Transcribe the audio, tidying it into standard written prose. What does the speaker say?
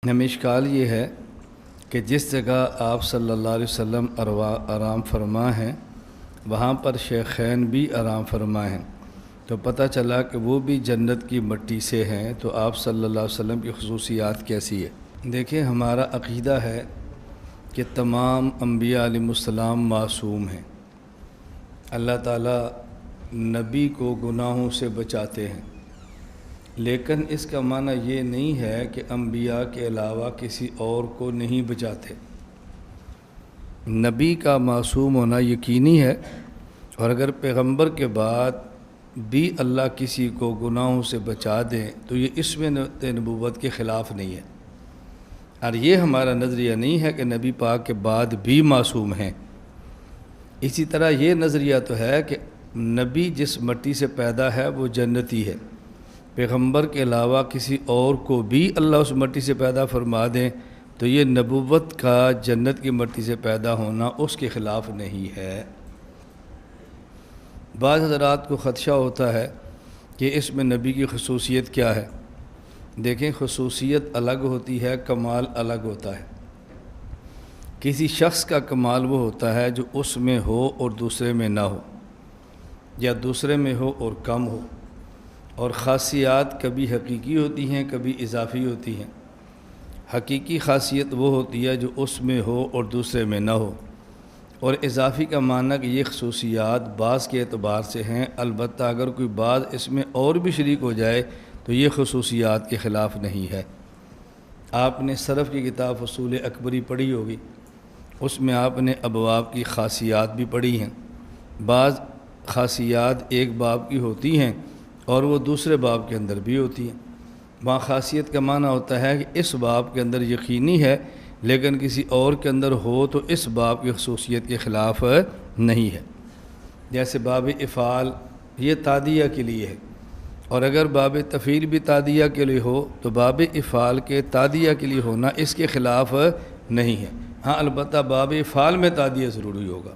ہمیں اشکال یہ ہے کہ جس جگہ آپ صلی اللہ علیہ وسلم آرام فرما ہیں وہاں پر شیخین بھی آرام فرما ہیں، تو پتہ چلا کہ وہ بھی جنت کی مٹی سے ہیں، تو آپ صلی اللہ علیہ وسلم کی خصوصیات کیسی ہے؟ دیکھیں، ہمارا عقیدہ ہے کہ تمام انبیاء علیہ السلام معصوم ہیں۔ اللہ تعالیٰ نبی کو گناہوں سے بچاتے ہیں، لیکن اس کا معنی یہ نہیں ہے کہ انبیاء کے علاوہ کسی اور کو نہیں بچاتے۔ نبی کا معصوم ہونا یقینی ہے، اور اگر پیغمبر کے بعد بھی اللہ کسی کو گناہوں سے بچا دیں تو یہ اس میں نبوت کے خلاف نہیں ہے، اور یہ ہمارا نظریہ نہیں ہے کہ نبی پاک کے بعد بھی معصوم ہیں۔ اسی طرح یہ نظریہ تو ہے کہ نبی جس مٹی سے پیدا ہے وہ جنتی ہے، پیغمبر کے علاوہ کسی اور کو بھی اللہ اس مٹی سے پیدا فرما دیں تو یہ نبوت کا جنت کی مٹی سے پیدا ہونا اس کے خلاف نہیں ہے۔ بعض حضرات کو خدشہ ہوتا ہے کہ اس میں نبی کی خصوصیت کیا ہے۔ دیکھیں، خصوصیت الگ ہوتی ہے، کمال الگ ہوتا ہے۔ کسی شخص کا کمال وہ ہوتا ہے جو اس میں ہو اور دوسرے میں نہ ہو، یا دوسرے میں ہو اور کم ہو، اور خاصیات کبھی حقیقی ہوتی ہیں، کبھی اضافی ہوتی ہیں۔ حقیقی خاصیت وہ ہوتی ہے جو اس میں ہو اور دوسرے میں نہ ہو، اور اضافی کا معنی کہ یہ خصوصیات بعض کے اعتبار سے ہیں، البتہ اگر کوئی بعض اس میں اور بھی شریک ہو جائے تو یہ خصوصیات کے خلاف نہیں ہے۔ آپ نے صرف کی کتاب فصول اکبری پڑھی ہوگی، اس میں آپ نے ابواب کی خاصیات بھی پڑھی ہیں۔ بعض خاصیات ایک باب کی ہوتی ہیں اور وہ دوسرے باب کے اندر بھی ہوتی ہیں۔ وہاں خاصیت کا معنی ہوتا ہے کہ اس باب کے اندر یقینی ہے، لیکن کسی اور کے اندر ہو تو اس باب کی خصوصیت کے خلاف نہیں ہے۔ جیسے باب افعال یہ تعدیہ کے لیے ہے، اور اگر باب تفعیل بھی تعدیہ کے لیے ہو تو باب افعال کے تعدیہ کے لیے ہونا اس کے خلاف نہیں ہے۔ ہاں، البتہ باب افعال میں تعدیہ ضروری ہوگا۔